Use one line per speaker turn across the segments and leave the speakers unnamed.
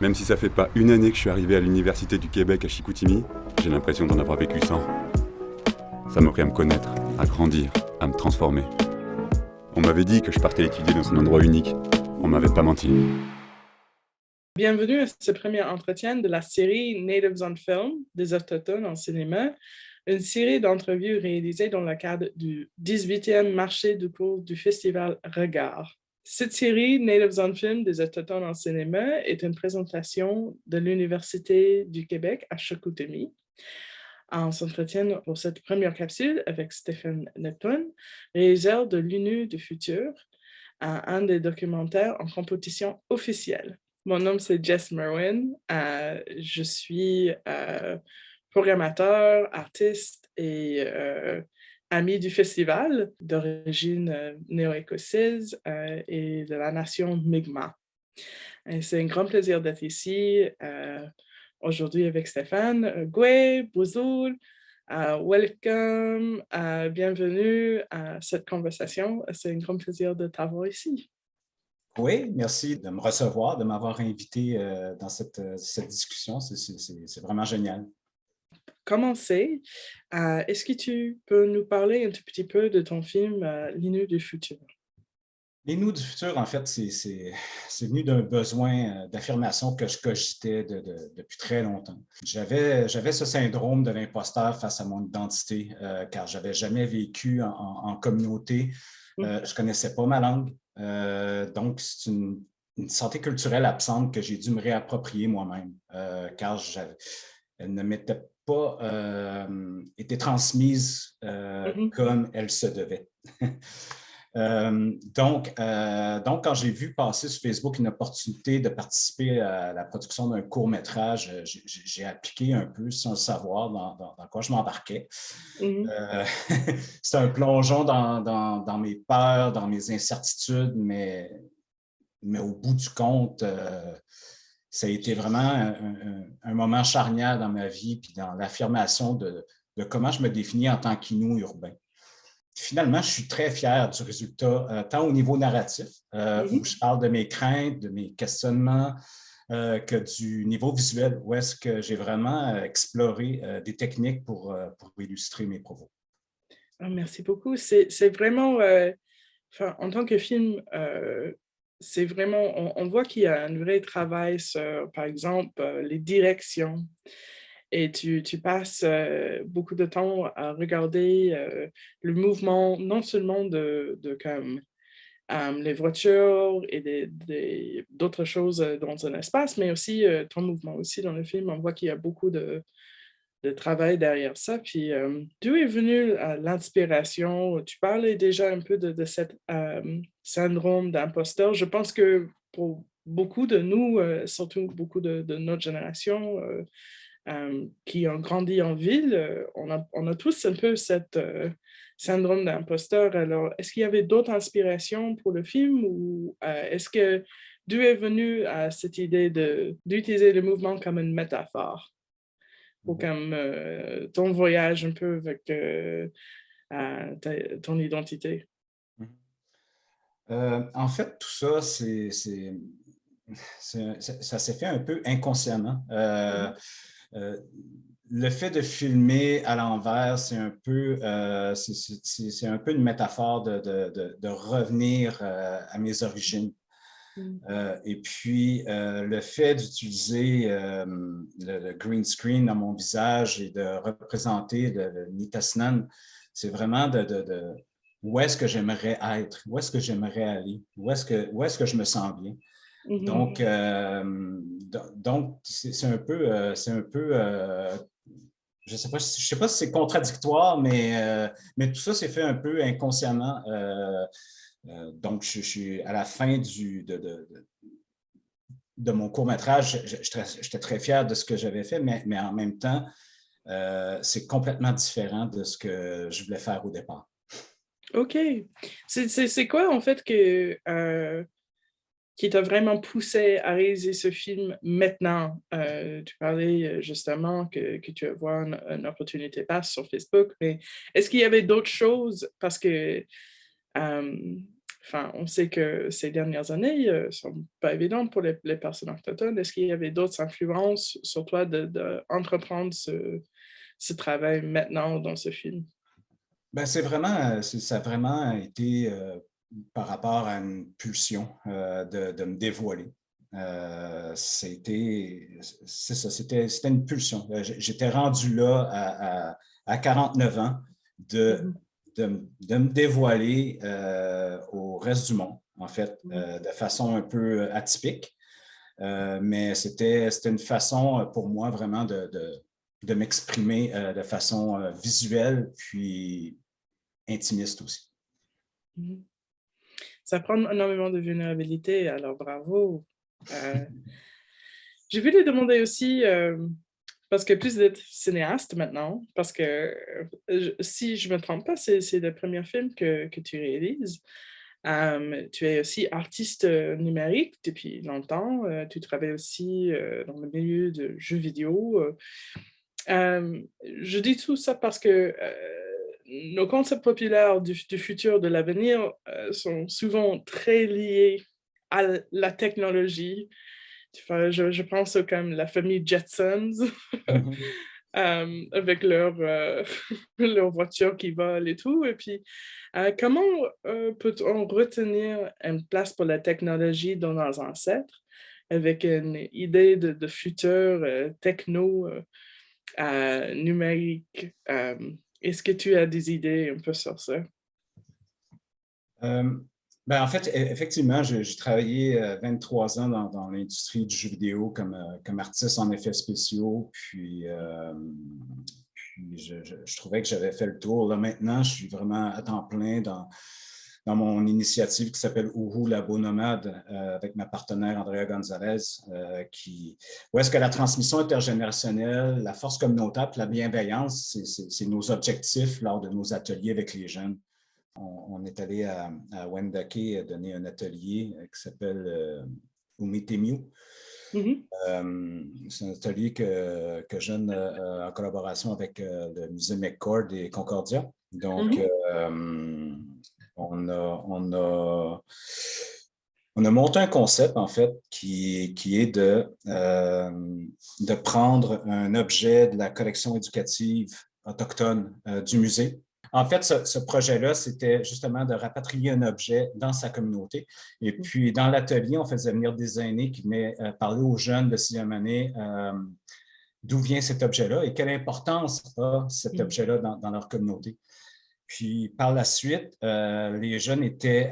Même si ça fait pas une année que je suis arrivé à l'Université du Québec à Chicoutimi, j'ai l'impression d'en avoir vécu 100. Ça m'a appris à me connaître, à grandir, à me transformer. On m'avait dit que je partais étudier dans un endroit unique. On m'avait pas menti.
Bienvenue à ce premier entretien de la série Natives on Film, des Autochtones en cinéma, une série d'entrevues réalisées dans le cadre du 18e marché du cours du festival Regard. Cette série Natives on Film, des Autochtones en cinéma est une présentation de l'Université du Québec à Chicoutimi. On s'entretient pour cette première capsule avec Stéphane Neptune, réalisateur de l'UNU du futur, un des documentaires en compétition officielle. Mon nom, c'est Jess Merwin. Je suis programmateur, artiste et ami du festival d'origine néo-écossaise et de la nation Mi'kmaq. Et c'est un grand plaisir d'être ici aujourd'hui avec Stéphane. Gwe, Bouzoul, welcome, bienvenue à cette conversation. C'est un grand plaisir de t'avoir ici.
Oui, merci de me recevoir, de m'avoir invité dans cette discussion. C'est vraiment génial.
Commencer, est-ce que tu peux nous parler un tout petit peu de ton film L'Inu du futur?
Les nous du futur, en fait, c'est venu d'un besoin d'affirmation que je cogitais depuis très longtemps. J'avais ce syndrome de l'imposteur face à mon identité, car je n'avais jamais vécu en communauté. Je ne connaissais pas ma langue. Donc, c'est une santé culturelle absente que j'ai dû me réapproprier moi-même, car elle ne m'était pas été transmise comme elle se devait. Donc, quand j'ai vu passer sur Facebook une opportunité de participer à la production d'un court-métrage, j'ai appliqué un peu sans le savoir dans quoi je m'embarquais. C'est un plongeon dans mes peurs, dans mes incertitudes, mais au bout du compte, ça a été vraiment un moment charnière dans ma vie, puis dans l'affirmation de comment je me définis en tant qu'Innu urbain. Finalement, je suis très fier du résultat, tant au niveau narratif, où je parle de mes craintes, de mes questionnements, que du niveau visuel, où est-ce que j'ai vraiment exploré des techniques pour illustrer mes propos.
Merci beaucoup. C'est vraiment, en tant que film, c'est vraiment, on voit qu'il y a un vrai travail sur, par exemple, les directions. Et tu passes beaucoup de temps à regarder le mouvement, non seulement de comme les voitures et d'autres choses dans un espace, mais aussi ton mouvement aussi dans le film. On voit qu'il y a beaucoup de travail derrière ça. Puis, d'où est venue l'inspiration? Tu parlais déjà un peu de cette syndrome d'imposteur. Je pense que pour beaucoup de nous, surtout beaucoup de notre génération, qui ont grandi en ville, on a tous un peu cette syndrome d'imposteur. Alors, est-ce qu'il y avait d'autres inspirations pour le film ou d'où est venue cette idée d'utiliser le mouvement comme une métaphore pour comme ton voyage un peu avec ton identité?
En fait, tout ça, ça s'est fait un peu inconsciemment. Le fait de filmer à l'envers, c'est un peu une métaphore de revenir à mes origines. Et puis, le fait d'utiliser le green screen dans mon visage et de représenter le Nitassinan, c'est vraiment où est-ce que j'aimerais être, où est-ce que j'aimerais aller, où est-ce que je me sens bien. Donc, c'est un peu, je sais pas si c'est contradictoire, mais tout ça s'est fait un peu inconsciemment. Donc, je suis à la fin de mon court-métrage, j'étais très fier de ce que j'avais fait, mais en même temps, c'est complètement différent de ce que je voulais faire au départ.
OK. C'est quoi, en fait, qui t'a vraiment poussé à réaliser ce film maintenant? Tu parlais justement que tu vas voir une opportunité passe sur Facebook, mais est-ce qu'il y avait d'autres choses? Parce que enfin, on sait que ces dernières années ne sont pas évidentes pour les personnes autochtones. Est-ce qu'il y avait d'autres influences sur toi d'entreprendre ce travail maintenant dans ce film?
Ben, ça a vraiment été par rapport à une pulsion de me dévoiler. C'est ça, c'était une pulsion. J'étais rendu là à 49 ans de,
Mhm.
de me dévoiler au reste du monde, en fait, de façon un peu atypique. Mais c'était une façon pour moi vraiment de m'exprimer de façon visuelle, puis intimiste aussi.
Mhm. Ça prend énormément de vulnérabilité, alors bravo. Euh, j'ai voulu demander aussi, parce que plus d'être cinéaste maintenant, parce que si je ne me trompe pas, c'est le premier film que tu réalises. Tu es aussi artiste numérique depuis longtemps. Tu travailles aussi dans le milieu de jeux vidéo. Je dis tout ça parce que nos concepts populaires du futur, de l'avenir, sont souvent très liés à la technologie. Enfin, je pense comme la famille Jetsons
Mhm.
avec leur voiture qui vole et tout. Et puis, comment peut-on retenir une place pour la technologie dans nos ancêtres avec une idée de futur techno numérique? Est-ce que tu as des idées un peu sur ça?
Euh, ben, en fait, effectivement, j'ai travaillé 23 ans dans l'industrie du jeu vidéo comme artiste en effets spéciaux, puis je trouvais que j'avais fait le tour. Là, maintenant, je suis vraiment à temps plein dans mon initiative qui s'appelle Uhu Labo Nomade avec ma partenaire Andrea Gonzalez, où est-ce que la transmission intergénérationnelle, la force communautaire et la bienveillance, c'est nos objectifs lors de nos ateliers avec les jeunes. On est allé à Wendake donner un atelier qui s'appelle Umitemiu.
Mhm.
C'est un atelier que je donne en collaboration avec le musée McCord et Concordia. Donc,
Mhm.
on a monté un concept, en fait, qui est de prendre un objet de la collection éducative autochtone du musée. En fait, ce projet-là, c'était justement de rapatrier un objet dans sa communauté. Et puis, dans l'atelier, on faisait venir des aînés qui venaient parler aux jeunes de sixième année d'où vient cet objet-là et quelle importance a cet
Mhm.
objet-là dans leur communauté. Puis par la suite, les jeunes étaient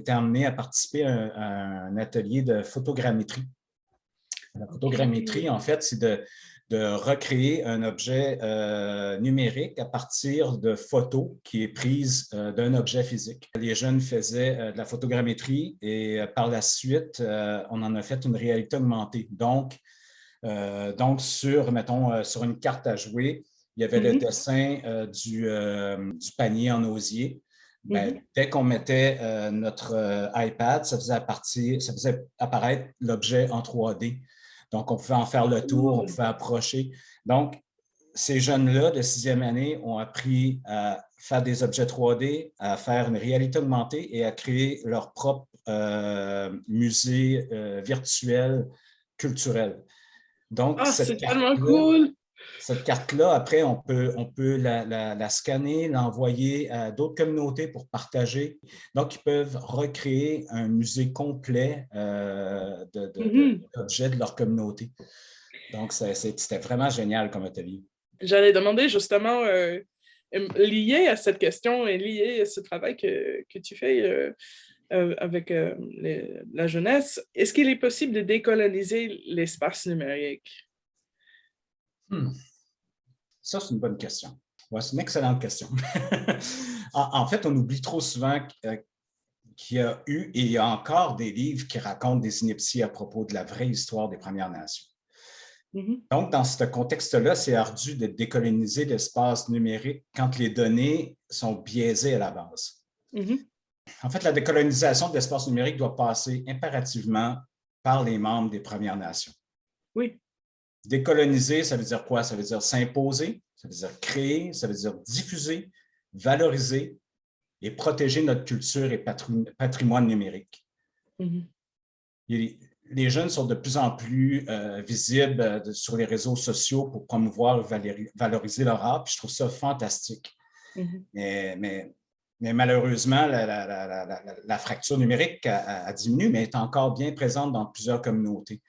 amenés à participer à un atelier de photogrammétrie. La photogrammétrie, en fait, c'est de recréer un objet numérique à partir de photos qui est prise d'un objet physique. Les jeunes faisaient de la photogrammétrie et par la suite, on en a fait une réalité augmentée. Donc mettons, sur une carte à jouer, il y avait le
Mhm.
dessin du panier en osier. Ben,
Mhm.
dès qu'on mettait notre iPad, ça faisait apparaître l'objet en 3D. Donc, on pouvait en faire le tour, on
Cool.
pouvait approcher. Donc, ces jeunes-là de sixième année ont appris à faire des objets 3D, à faire une réalité augmentée et à créer leur propre musée virtuel culturel. Donc,
Ah, c'est tellement cool.
cette carte-là, après, on peut la scanner, l'envoyer à d'autres communautés pour partager. Donc, ils peuvent recréer un musée complet
Mhm.
d'objets de leur communauté. Donc, c'était vraiment génial comme atelier.
J'allais demander justement, lié à cette question et lié à ce travail que tu fais avec la jeunesse, est-ce qu'il est possible de décoloniser l'espace numérique?
Hmm. Ça, c'est une bonne question. Ouais, c'est une excellente question. En fait, on oublie trop souvent qu'il y a eu et il y a encore des livres qui racontent des inepties à propos de la vraie histoire des Premières Nations.
Mhm.
Donc, dans ce contexte-là, c'est ardu de décoloniser l'espace numérique quand les données sont biaisées à la base.
Mhm.
En fait, la décolonisation de l'espace numérique doit passer impérativement par les membres des Premières Nations.
Oui.
Décoloniser, ça veut dire quoi? Ça veut dire s'imposer, ça veut dire créer, ça veut dire diffuser, valoriser et protéger notre culture et patrimoine numérique.
Mhm.
Les jeunes sont de plus en plus visibles sur les réseaux sociaux pour promouvoir et valoriser leur art, puis je trouve ça fantastique.
Mhm.
Mais malheureusement, la fracture numérique a diminué, mais est encore bien présente dans plusieurs communautés,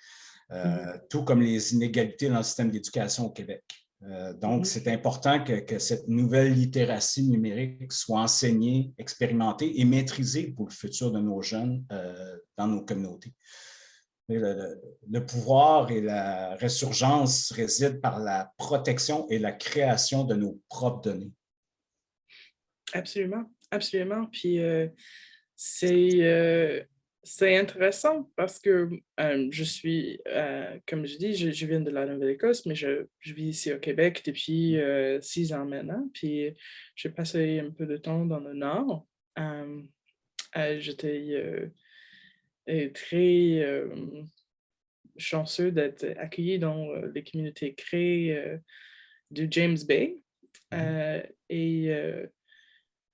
tout comme les inégalités dans le système d'éducation au Québec. Donc, c'est important que cette nouvelle littératie numérique soit enseignée, expérimentée et maîtrisée pour le futur de nos jeunes dans nos communautés. Le pouvoir et la résurgence résident par la protection et la création de nos propres données.
Absolument, absolument. Puis c'est intéressant parce que je suis, comme je dis, je viens de la Nouvelle-Écosse, mais je vis ici au Québec depuis 6 ans maintenant. Puis j'ai passé un peu de temps dans le Nord. J'étais très chanceux d'être accueilli dans les communautés créées du James Bay. Et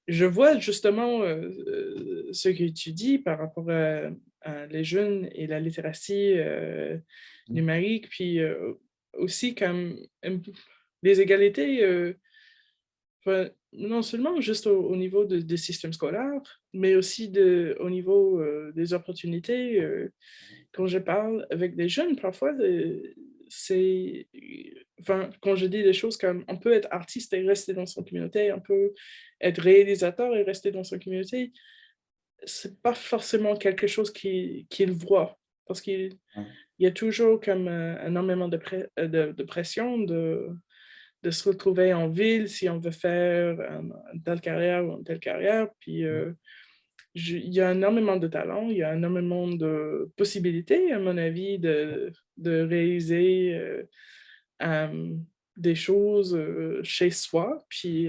je vois justement ce que tu dis par rapport à les jeunes et la littératie numérique, puis aussi comme les égalités, non seulement juste au niveau des systèmes scolaires, mais aussi au niveau des opportunités. Quand je parle avec des jeunes, parfois, c'est, enfin, quand je dis des choses comme on peut être artiste et rester dans son communauté, on peut être réalisateur et rester dans son communauté, c'est pas forcément quelque chose qu'ils voient, parce qu'il y a toujours comme énormément de pression de se retrouver en ville si on veut faire une telle carrière ou une telle carrière, puis il y a énormément de talent, il y a énormément de possibilités, à mon avis, de réaliser des choses chez soi, puis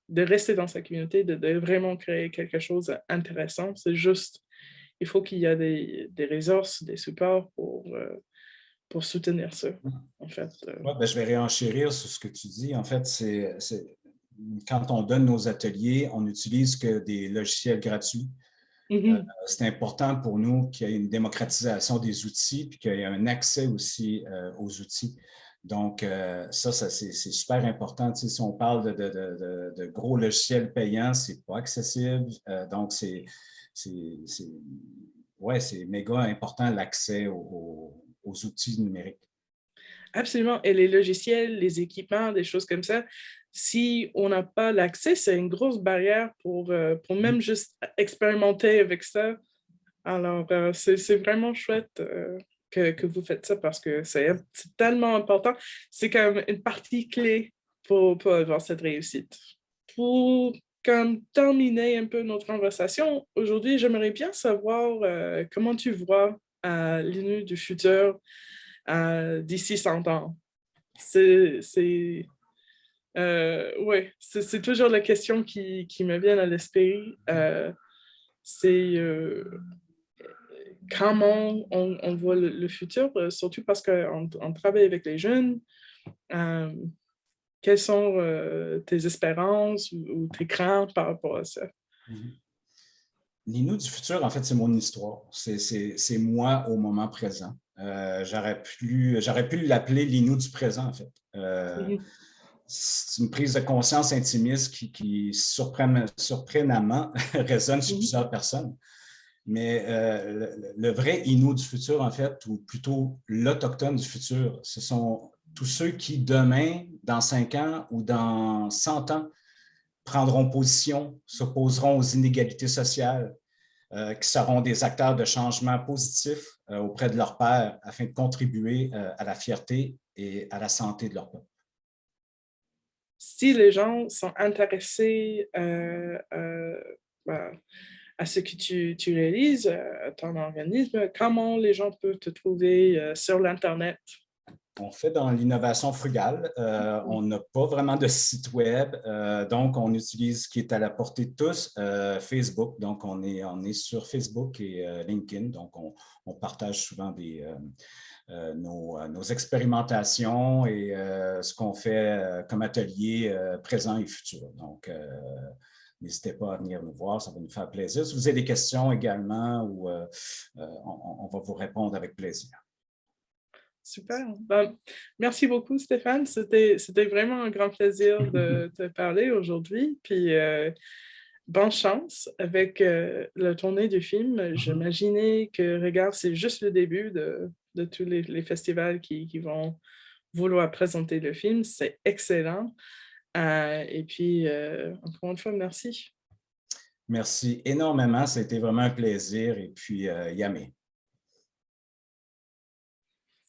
de rester dans sa communauté, de vraiment créer quelque chose d'intéressant. C'est juste, il faut qu'il y ait des ressources, des supports pour soutenir ça, en fait.
Ouais, ben, je vais réenchérir sur ce que tu dis. En fait, quand on donne nos ateliers, on n'utilise que des logiciels gratuits. C'est important pour nous qu'il y ait une démocratisation des outils puis qu'il y ait un accès aussi aux outils. Donc, ça c'est super important. Tu sais, si on parle de gros logiciels payants, ce n'est pas accessible. Donc, ouais, c'est méga important l'accès aux outils numériques.
Absolument. Et les logiciels, les équipements, des choses comme ça, si on n'a pas l'accès, c'est une grosse barrière pour même juste expérimenter avec ça. Alors, c'est vraiment chouette que vous faites ça parce que c'est tellement important. C'est comme une partie clé pour avoir cette réussite. Pour comme terminer un peu notre conversation, aujourd'hui, j'aimerais bien savoir comment tu vois l'INU du futur d'ici 100 ans. Ouais, c'est toujours la question qui me vient à l'esprit. C'est comment on voit le futur, surtout parce qu'on travaille avec les jeunes. Quelles sont tes espérances ou tes craintes par rapport à ça?
L'INU du futur, en fait, c'est mon histoire. C'est moi au moment présent. J'aurais pu l'appeler l'INU du présent, en fait. C'est une prise de conscience intimiste qui surprenamment résonne chez plusieurs personnes. Mais le vrai Innu du futur, en fait, ou plutôt l'Autochtone du futur, ce sont tous ceux qui, demain, dans 5 ans ou dans 100 ans, prendront position, s'opposeront aux inégalités sociales, qui seront des acteurs de changement positif auprès de leurs pairs afin de contribuer à la fierté et à la santé de leur peuple.
Si les gens sont intéressés à ce que tu réalises, ton organisme, comment les gens peuvent te trouver sur l'Internet?
On fait dans l'innovation frugale. On n'a pas vraiment de site web, donc on utilise ce qui est à la portée de tous, Facebook. Donc, on est sur Facebook et LinkedIn. Donc, on partage souvent nos expérimentations et ce qu'on fait comme atelier présent et futur. n'hésitez pas à venir nous voir, ça va nous faire plaisir. Si vous avez des questions également, on va vous répondre avec plaisir.
Super. Ben, merci beaucoup, Stéphane. C'était vraiment un grand plaisir de te parler aujourd'hui. Puis, bonne chance avec la tournée du film. J'imaginais que, regarde, c'est juste le début de tous les festivals qui vont vouloir présenter le film. C'est excellent. Et puis, encore une fois, merci.
Merci énormément. Ça a été vraiment un plaisir. Et puis, Yamé.